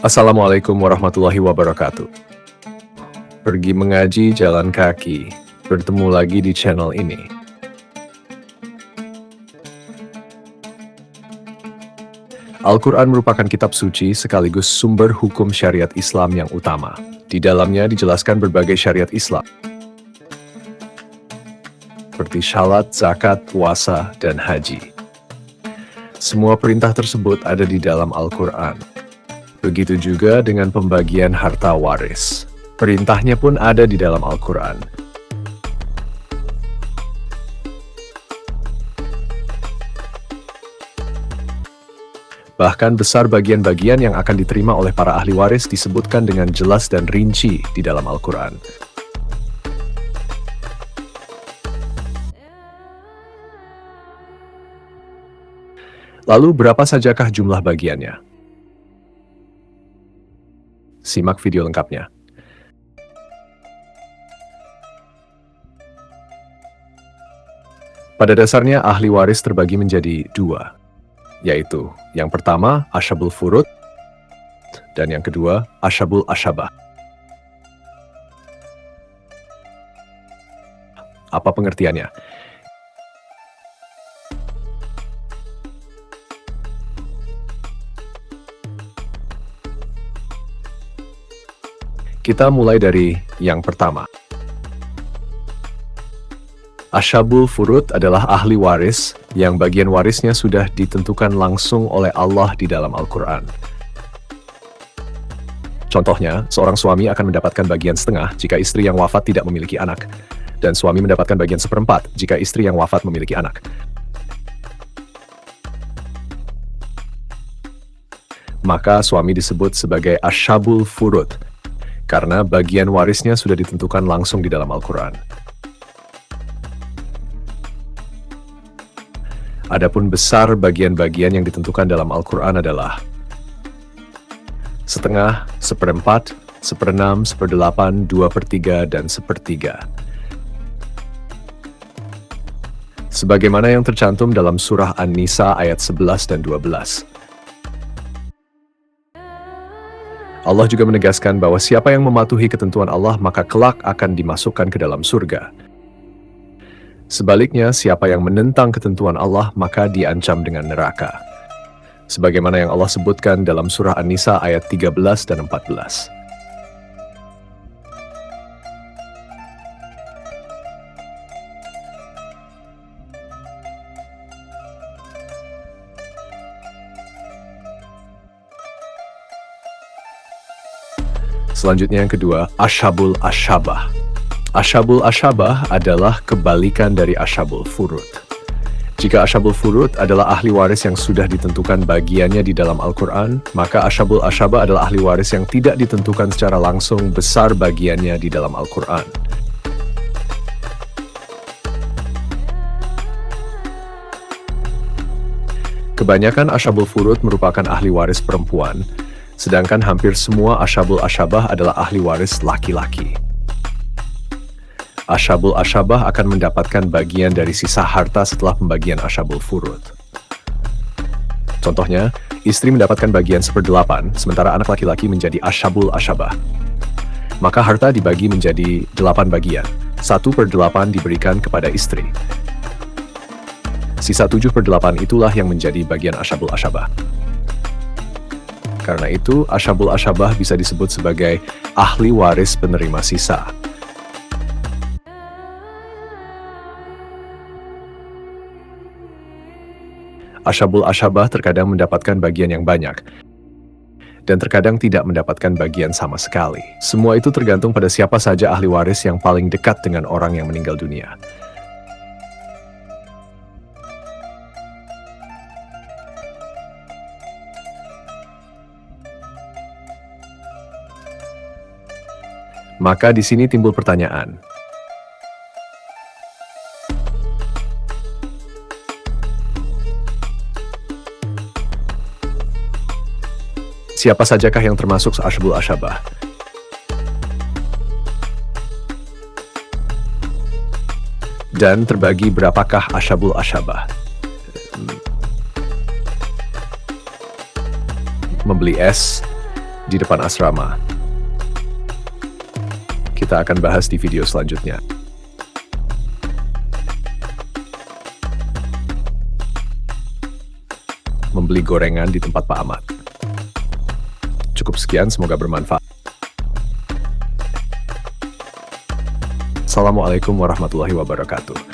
Assalamualaikum warahmatullahi wabarakatuh. Pergi mengaji jalan kaki. Bertemu lagi di channel ini. Al-Quran merupakan kitab suci sekaligus sumber hukum syariat Islam yang utama. Di dalamnya dijelaskan berbagai syariat Islam, seperti syalat, zakat, puasa, dan haji. Semua perintah tersebut ada di dalam Al-Quran. Begitu juga dengan pembagian harta waris. Perintahnya pun ada di dalam Al-Quran. Bahkan besar bagian-bagian yang akan diterima oleh para ahli waris disebutkan dengan jelas dan rinci di dalam Al-Quran. Lalu berapa sajakah jumlah bagiannya? Simak video lengkapnya. Pada dasarnya ahli waris terbagi menjadi dua, yaitu yang pertama Ashabul Furud dan yang kedua Ashabul Ashabah. Apa pengertiannya? Kita mulai dari yang pertama. Ashabul Furud adalah ahli waris yang bagian warisnya sudah ditentukan langsung oleh Allah di dalam Al-Quran. Contohnya, seorang suami akan mendapatkan bagian setengah jika istri yang wafat tidak memiliki anak, dan suami mendapatkan bagian seperempat jika istri yang wafat memiliki anak. Maka suami disebut sebagai Ashabul Furud, karena bagian warisnya sudah ditentukan langsung di dalam Al-Quran. Adapun besar bagian-bagian yang ditentukan dalam Al-Quran adalah setengah, seperempat, seperenam, seperdelapan, 2/3, dan 1/3. Sebagaimana yang tercantum dalam surah An-Nisa ayat 11 dan 12. Allah juga menegaskan bahwa siapa yang mematuhi ketentuan Allah maka kelak akan dimasukkan ke dalam surga. Sebaliknya, siapa yang menentang ketentuan Allah maka diancam dengan neraka. Sebagaimana yang Allah sebutkan dalam surah An-Nisa ayat 13 dan 14. Selanjutnya yang kedua, Ashabul Ashabah. Ashabul Ashabah adalah kebalikan dari Ashabul Furud. Jika Ashabul Furud adalah ahli waris yang sudah ditentukan bagiannya di dalam Al-Quran, maka Ashabul Ashabah adalah ahli waris yang tidak ditentukan secara langsung besar bagiannya di dalam Al-Quran. Kebanyakan Ashabul Furud merupakan ahli waris perempuan, sedangkan hampir semua Ashabul Ashabah adalah ahli waris laki-laki. Ashabul Ashabah akan mendapatkan bagian dari sisa harta setelah pembagian Ashabul Furud. Contohnya, istri mendapatkan bagian 1/8, sementara anak laki-laki menjadi Ashabul Ashabah. Maka harta dibagi menjadi 8 bagian, 1/8 diberikan kepada istri. Sisa 7/8 itulah yang menjadi bagian Ashabul Ashabah. Karena itu, Ashabul Ashabah bisa disebut sebagai ahli waris penerima sisa. Ashabul Ashabah terkadang mendapatkan bagian yang banyak, dan terkadang tidak mendapatkan bagian sama sekali. Semua itu tergantung pada siapa saja ahli waris yang paling dekat dengan orang yang meninggal dunia. Maka di sini timbul pertanyaan. Siapa sajakah yang termasuk Ashabul Ashabah? Dan terbagi berapakah Ashabul Ashabah? Membeli es di depan asrama. Kita akan bahas di video selanjutnya. Membeli gorengan di tempat Pak Ahmad. Cukup sekian, semoga bermanfaat. Assalamualaikum warahmatullahi wabarakatuh.